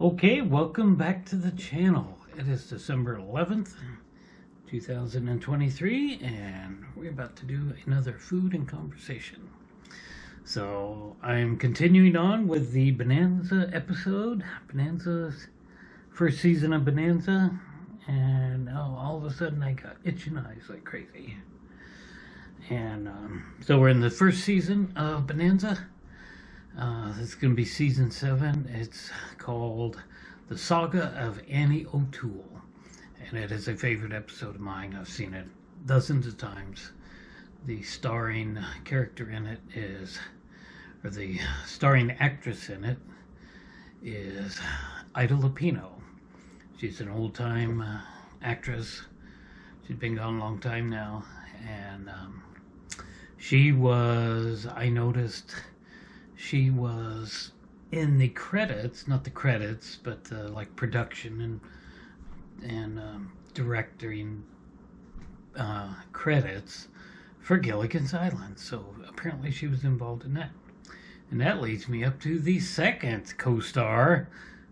Okay, welcome back to the channel. It is December 11th, 2023, and we're about to do another food and conversation. So I'm continuing on with the Bonanza episode, Bonanza's first season of Bonanza, and all of a sudden I got itching eyes like crazy. And so we're in the first season of Bonanza. It's going to be season 7. It's called The Saga of Annie O'Toole, and it is a favorite episode of mine. I've seen it dozens of times. The starring character in it is, or the starring actress in it is Ida Lupino. She's an old-time actress. She's been gone a long time now, and she was, I noticed, she was in the credits, not the credits, but like production and directing credits for Gilligan's Island. So apparently she was involved in that. And that leads me up to the second co-star,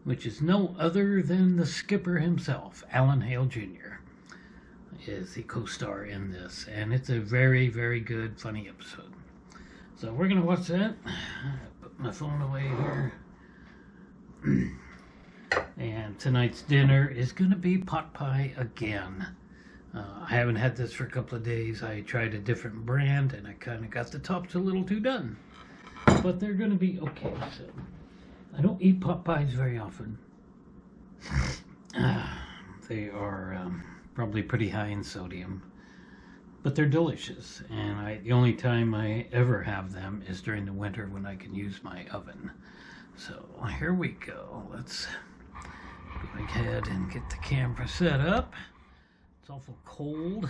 which is no other than the skipper himself, Alan Hale Jr. is the co-star in this. And it's a very, very good, funny episode. So we're going to watch that. Put my phone away here. And tonight's dinner is going to be pot pie again. I haven't had this for a couple of days. I tried a different brand and I kind of got the tops a little too done. But they're going to be okay. So I don't eat pot pies very often. They are probably pretty high in sodium. But they're delicious, and the only time I ever have them is during the winter when I can use my oven. So here we go. Let's go ahead and get the camera set up. It's awful cold.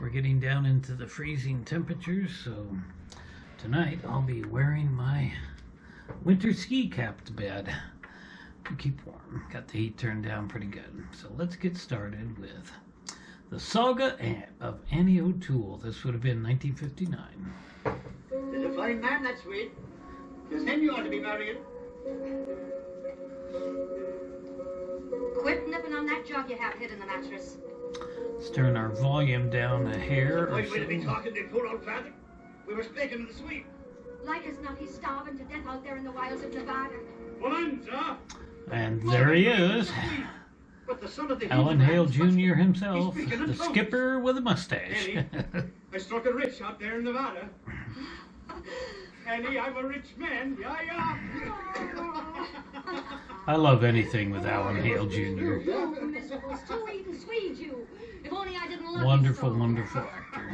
We're getting down into the freezing temperatures, so tonight I'll be wearing my winter ski cap to bed to keep warm. Got the heat turned down pretty good. So let's get started with The Saga of Annie O'Toole. This would have been 1959. He's a fine man, that Swede. It's him you ought to be marrying. Quit nipping on that jug you have hid in the mattress. Let's turn our volume down a hair. Why will be talking to poor old father? We were speaking to the Swede. Like as not, he's starving to death out there in the wilds of Nevada. Bonanza! And there he is. Alan Hale Jr. himself, the skipper with a mustache. Annie, I struck a rich out there in Nevada. Annie, I'm a rich man. Yeah. I love anything with Alan Hale Jr. Oh, miserable Swede, Swede, you. If only I didn't love Wonderful, you so. wonderful actor.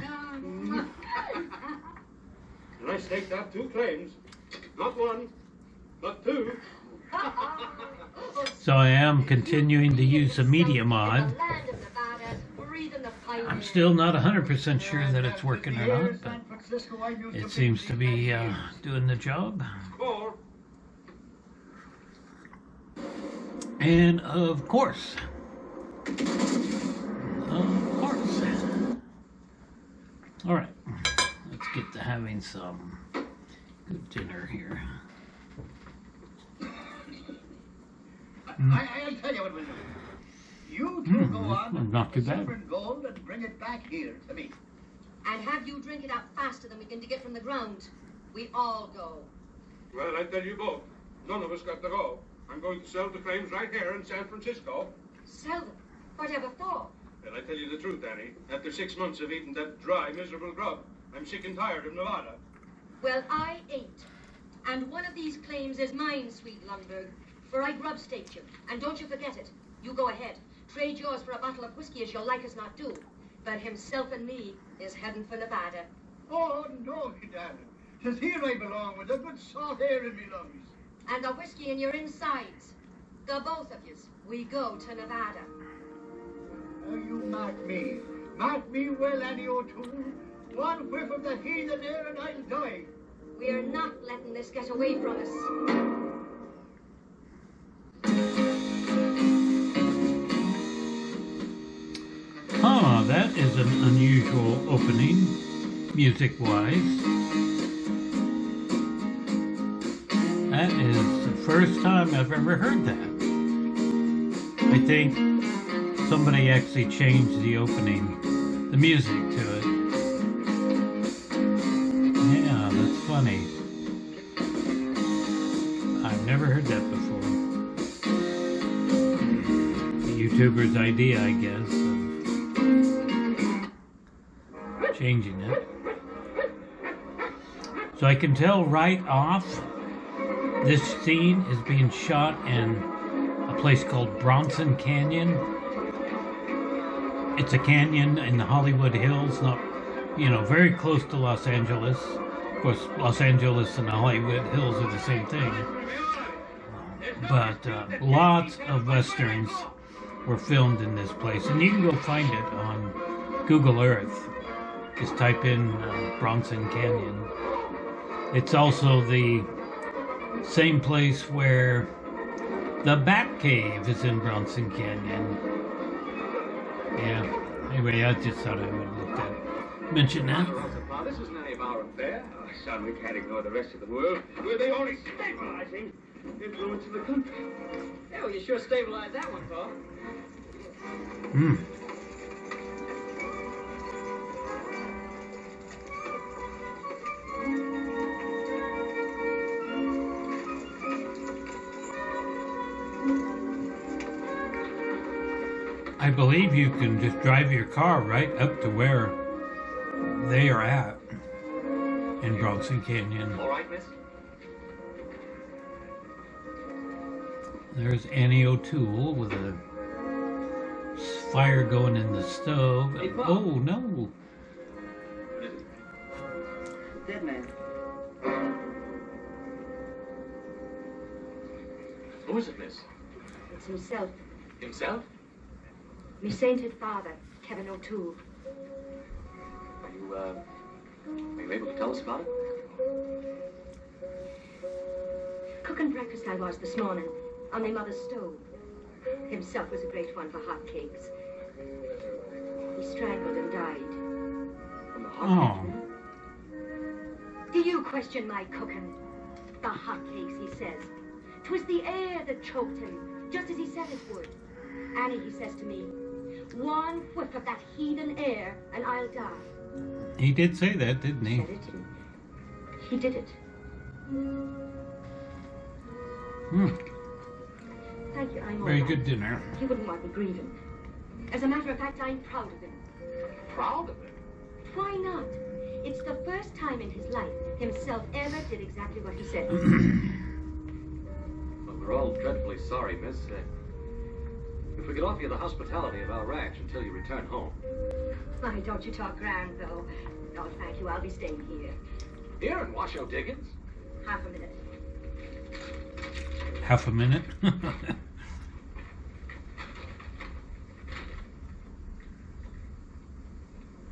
And I staked out 2 claims. Not 1, but 2. So I am continuing to use the media mod. I'm still not 100% sure that it's working or not, but it seems to be doing the job. And of course, all right, let's get to having some good dinner here. I'll tell you what we'll do. You two go on and not too bad. silver and gold and bring it back here to me. And have you drink it out faster than we can dig it from the ground. We all go. Well, I tell you both. None of us got to go. I'm going to sell the claims right here in San Francisco. Sell them? Whatever for? Well, I tell you the truth, Annie. After 6 months of eating that dry, miserable grub, I'm sick and tired of Nevada. Well, I ate. And one of these claims is mine, sweet Lundberg. For I grub staked you, and don't you forget it. You go ahead. Trade yours for a bottle of whiskey as you'll like as not do. But himself and me is heading for Nevada. Oh, no, you darling. 'Tis here I belong with a good salt air in me lungs. And the whiskey in your insides. The both of yous. We go to Nevada. Now you mark me. Mark me well, Annie O'Toole. One whiff of the heathen air and I'll die. We're not letting this get away from us. That is an unusual opening, music-wise. That is the first time I've ever heard that. I think somebody actually changed the opening, the music to it. Yeah, that's funny. I've never heard that before. The YouTuber's idea, I guess, of changing it. So I can tell right off this scene is being shot in a place called Bronson Canyon. It's a canyon in the Hollywood Hills, not, very close to Los Angeles. Of course, Los Angeles and the Hollywood Hills are the same thing. But lots of westerns were filmed in this place, and you can go find it on Google Earth. Just type in Bronson Canyon. It's also the same place where the Bat Cave is in Bronson Canyon. Yeah. Anyway, I just thought I would mention that. This isn't any of our affair. Oh, son, we can't ignore the rest of the world. We're the only stabilizing influence in the country. Yeah, well, you sure stabilized that one, Pa. I believe you can just drive your car right up to where they are at in Bronson Canyon. All right, miss? There's Annie O'Toole with a fire going in the stove. Hey, Bob. Oh, no. Dead man. Who is it, miss? It's himself. Himself? Me sainted father, Kevin O'Toole. Are you able to tell us about it? Cooking breakfast I was this morning on my mother's stove. Himself was a great one for hot cakes. He strangled and died. From the hot Oh. Do you question my cooking? The hot cakes, he says. 'Twas the air that choked him, just as he said it would. Annie, he says to me, one whiff of that heathen air and I'll die. He did say that, didn't he? Said it, and he did it. Thank you, I'm all Very right. good dinner. He wouldn't want me grieving. As a matter of fact, I'm proud of him. Proud of him? Why not? It's the first time in his life himself ever did exactly what he said. Well, we're all dreadfully sorry, miss. If we could offer you the hospitality of our ranch until you return home. Why, don't you talk grand, though. Oh, thank you, I'll be staying here. Here in Washoe Diggins? Half a minute. Half a minute.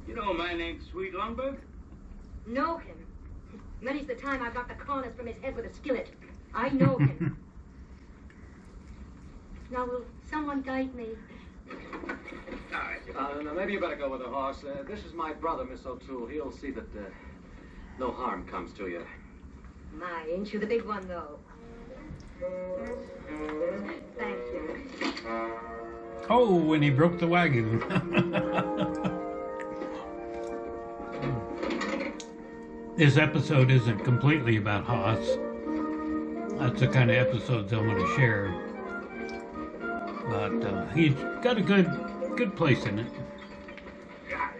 You know a man named Sweet Lundberg? Know him. Many's the time I've got the corners from his head with a skillet. I know him. Now, will someone guide me? No, maybe you better go with the horse. This is my brother, Miss O'Toole. He'll see that no harm comes to you. My, ain't you the big one, though? Thank you. Oh, when he broke the wagon. This episode isn't completely about Haas. That's the kind of episodes I want to share. But he's got a good place in it.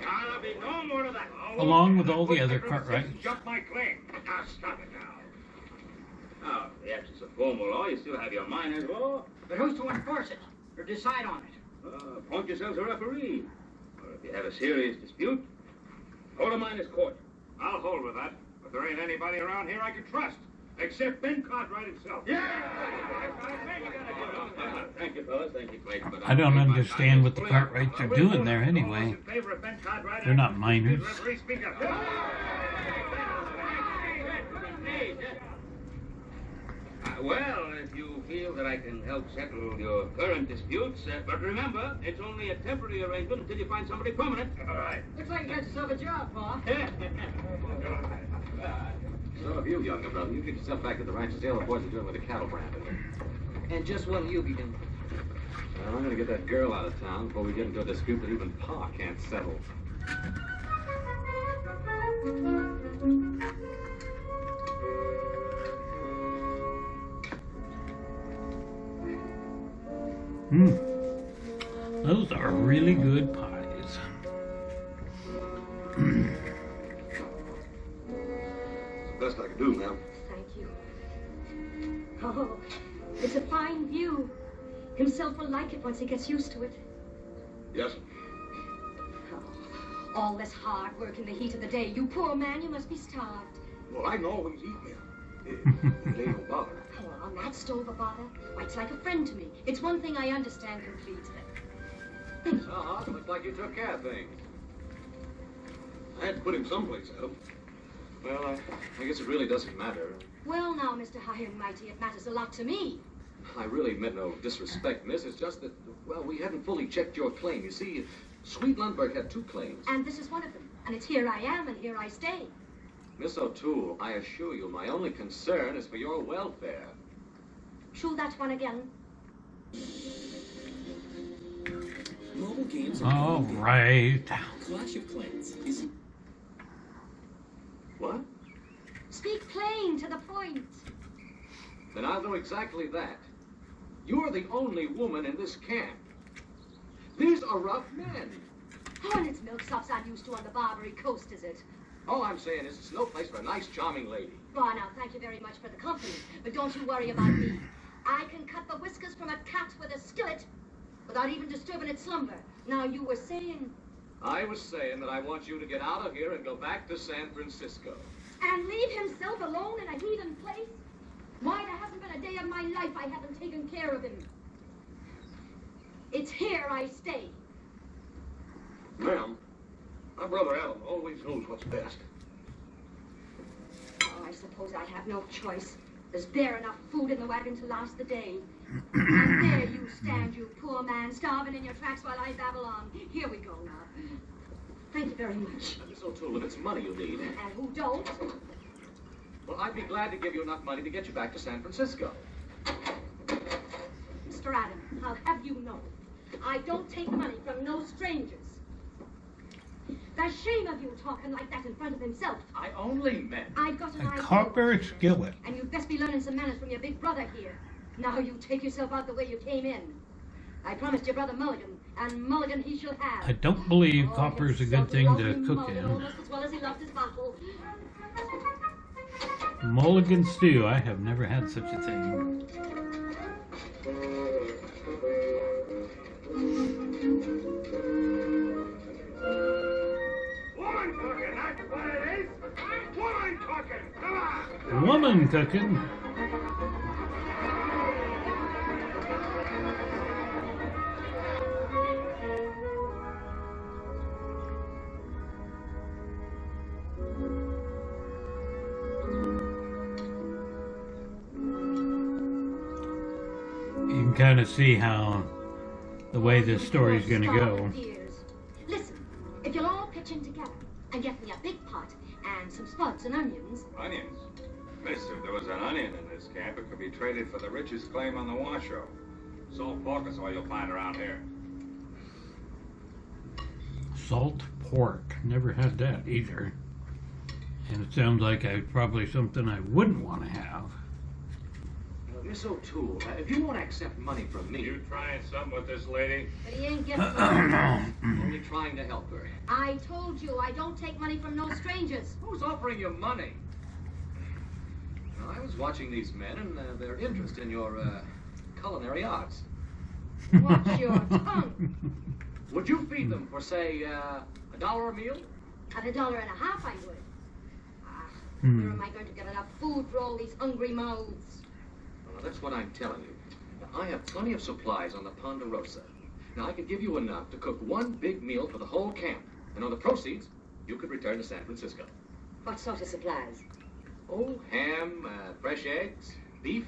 I'll be no more of that. Along with all the other Cartwrights. Jump my claim. Now stop it now. Now, the absence of formal law, you still have your miners' law. But who's to enforce it? Or decide on it? Appoint yourselves a referee. Or if you have a serious dispute, hold a miners' court. I'll hold with that, but there ain't anybody around here I can trust, except Ben Cartwright himself. Thank you, fellas. Thank you, Clayton. But I don't understand what the Cartwrights are doing there anyway. They're not miners. Well, if you feel that I can help settle your current disputes, but remember, it's only a temporary arrangement until you find somebody permanent. All right. Looks like you got yourself a job, Pa. So have you, younger brother. You get yourself back to the ranch and see how the boys are doing with the cattle branding. And just what'll you be doing? Well, I'm gonna get that girl out of town before we get into a dispute that even Pa can't settle. Those are really good pies. Best I can do, ma'am. Thank you. Oh, it's a fine view. Himself will like it once he gets used to it. Yes. Oh, all this hard work in the heat of the day. You poor man, you must be starved. Well, I know he's eating it. It ain't no bother. Oh, on that stove a bother? Why, it's like a friend to me. It's one thing I understand completely. Looks like you took care of things. I had to put him someplace, Adam. Well, I guess it really doesn't matter. Well, now, Mr. High and Mighty, it matters a lot to me. I really meant no disrespect, miss. It's just that, well, we hadn't fully checked your claim. You see, Sweet Lundberg had 2 claims. And this is one of them. And it's here I am, and here I stay. Miss O'Toole, I assure you, my only concern is for your welfare. Chew that one again. Mobile games are All right. Clash of Clans is What? Speak plain, to the point. Then I'll do exactly that. You're the only woman in this camp. These are rough men. Oh, and it's milksops I'm used to on the Barbary Coast, is it? All I'm saying is it's no place for a nice, charming lady. Well, now, thank you very much for the company, but don't you worry about me. I can cut the whiskers from a cat with a skillet without even disturbing its slumber. Now, you were saying... I was saying that I want you to get out of here and go back to San Francisco. And leave himself alone in a heathen place? Why, there hasn't been a day of my life I haven't taken care of him. It's here I stay. Ma'am, my brother Adam always knows what's best. Oh, I suppose I have no choice. There's bare enough food in the wagon to last the day. And there you stand, you poor man, starving in your tracks while I babble on. Here we go now. Thank you very much. Miss O'Toole, if it's money you need, And who don't? well, I'd be glad to give you enough money to get you back to San Francisco. Mr. Adam, I'll have you know, I don't take money from no strangers. The shame of you talking like that in front of himself. I only meant... I've got an A idea. copper skillet. And you'd best be learning some manners from your big brother here. Now you take yourself out the way you came in. I promised your brother Mulligan, and Mulligan he shall have. I don't believe Oh, copper's a himself good thing to loved cook Mulligan in. almost as well as he loved his bottle. Mulligan stew. I have never had such a thing. Woman cooking, that's what it is. Woman cooking, come on. Woman cooking. You can kind of see how the way this story's going to go. Listen, if you'll all pitch in together and get me a big pot and some spuds and onions. Onions? Miss, if there was an onion in this camp, it could be traded for the richest claim on the Washoe. Salt pork is all you'll find around here. Salt pork. Never had that either. And it sounds like probably something I wouldn't want to have. Miss O'Toole, if you won't accept money from me... You trying something with this lady? But he ain't getting I'm only trying to help her. I told you I don't take money from no strangers. Who's offering you money? Well, I was watching these men and their interest in your culinary arts. Watch your tongue. Would you feed them for, say, $1 a meal? At $1.50 I would. Where am I going to get enough food for all these hungry mouths? Well, that's what I'm telling you. Now, I have plenty of supplies on the Ponderosa. Now, I could give you enough to cook one big meal for the whole camp. And on the proceeds, you could return to San Francisco. What sort of supplies? Oh, ham, fresh eggs, beef.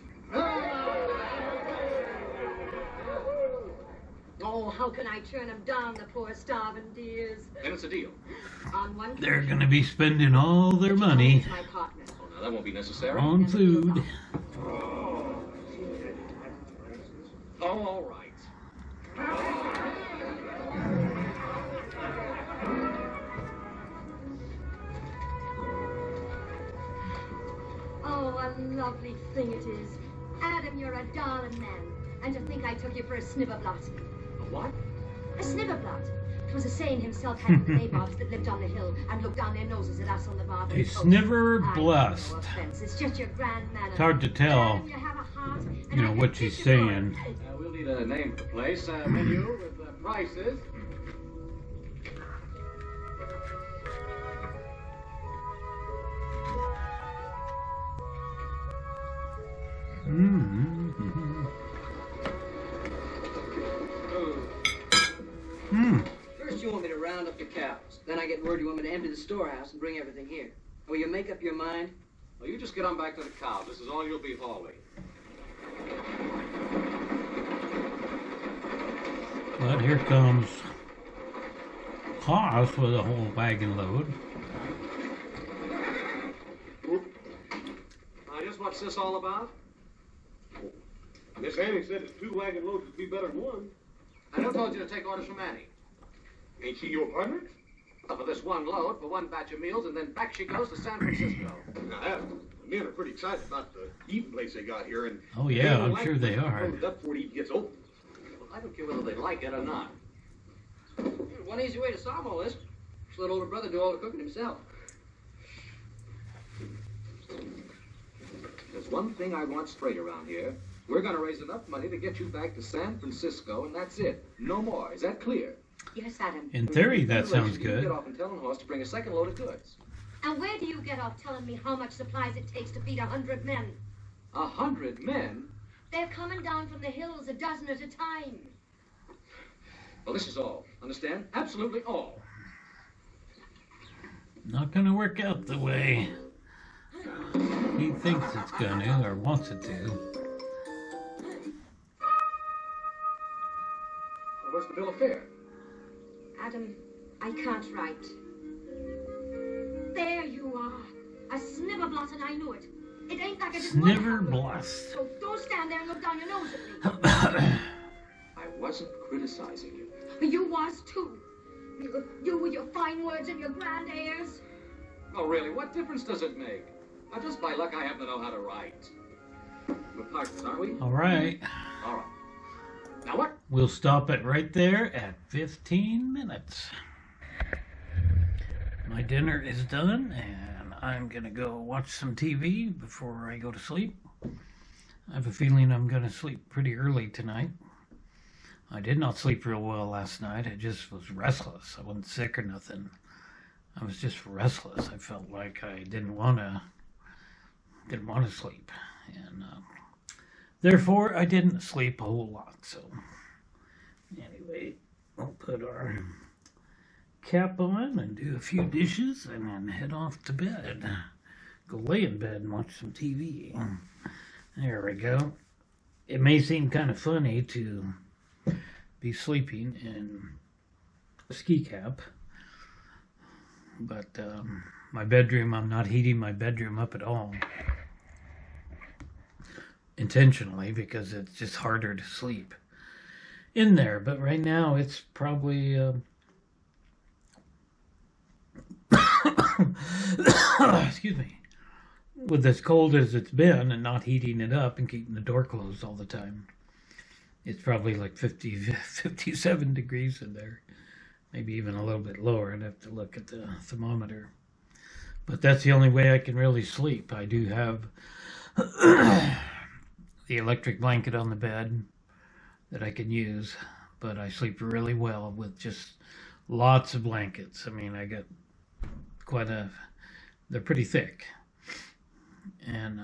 Oh, how can I turn them down, the poor starving dears? Then it's a deal. On one They're going to be spending all their money my partner. Oh, now that won't be necessary. on food. Oh, all right. lovely thing it is. Adam, you're a darling man. And to think I took you for a snibberblot. A what? A snibberblot. 'Twas a saying himself had the nabobs that lived on the hill and looked down their noses at us on the marble A coast. snibberblast. No offense. It's just your grand manner. It's hard to tell, Adam, you have a heart, and you know, I what can she's kiss you for saying. it. We'll need a name for the place, a menu with prices. First you want me to round up the cows. Then I get word you want me to empty the storehouse and bring everything here. Will you make up your mind? Well, you just get on back to the cows. This is all you'll be hauling. But here comes Hoss with a whole wagon load. Just what's this all about? Miss Annie said that 2 wagon loads would be better than 1. I never told you to take orders from Annie. Ain't she your partner? For this one load, for one batch of meals, and then back she goes to San Francisco. Now, the men are pretty excited about the eating place they got here, and Oh yeah, I'm sure they are. loaded up before it even gets open. Well, I don't care whether they like it or not. One easy way to solve all this. Just let older brother do all the cooking himself. There's one thing I want straight around here. We're going to raise enough money to get you back to San Francisco, and that's it. No more. Is that clear? Yes, Adam. In theory, that sounds You get good. off and tell Horse to bring a second load of goods. And where do you get off telling me how much supplies it takes to feed 100 men? 100 men? They're coming down from the hills a dozen at a time. Well, this is all. Understand? Absolutely all. Not gonna work out the way he thinks it's gonna, or wants it to. Well, what's the bill of fare? Adam, I can't write. There you are. A snibberblot, and I knew it. It ain't like I didn't want to have one. Snibberblast. So don't stand there and look down your nose at me. I wasn't criticizing you. You was too. You with your fine words and your grand airs. Oh, really? What difference does it make? Now, just by luck, I happen to know how to write. We're partners, aren't we? All right. All right. Now what? We'll stop it right there at 15 minutes. My dinner is done, and I'm gonna go watch some TV before I go to sleep. I have a feeling I'm gonna sleep pretty early tonight. I did not sleep real well last night. I just was restless. I wasn't sick or nothing. I was just restless. I felt like I didn't want to sleep, and therefore I didn't sleep a whole lot. So anyway, we'll put our cap on and do a few dishes and then head off to bed. Go lay in bed and watch some TV. There we go. It may seem kind of funny to be sleeping in a ski cap, but my bedroom, I'm not heating my bedroom up at all intentionally, because it's just harder to sleep in there. But right now it's probably excuse me, with as cold as it's been and not heating it up and keeping the door closed all the time, it's probably like 57 degrees in there, maybe even a little bit lower. I'd have to look at the thermometer, but that's the only way I can really sleep. I do have the electric blanket on the bed that I can use, but I sleep really well with just lots of blankets. I mean, I got they're pretty thick, and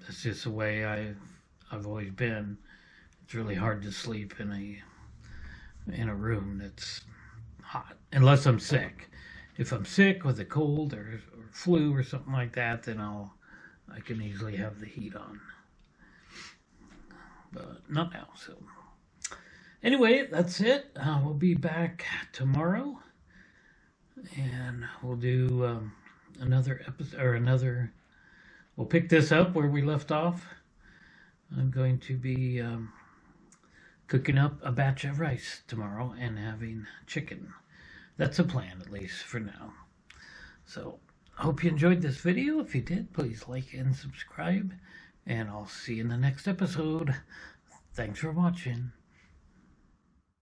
that's just the way I've always been. It's really hard to sleep in a room that's hot, unless I'm sick. If I'm sick with a cold or flu or something like that, then I can easily have the heat on, but not now. So anyway, that's it. We'll be back tomorrow, and we'll do another episode, or we'll pick this up where we left off. I'm going to be cooking up a batch of rice tomorrow and having chicken. That's a plan, at least for now. So I hope you enjoyed this video. If you did, please like and subscribe. And I'll see you in the next episode. Thanks for watching.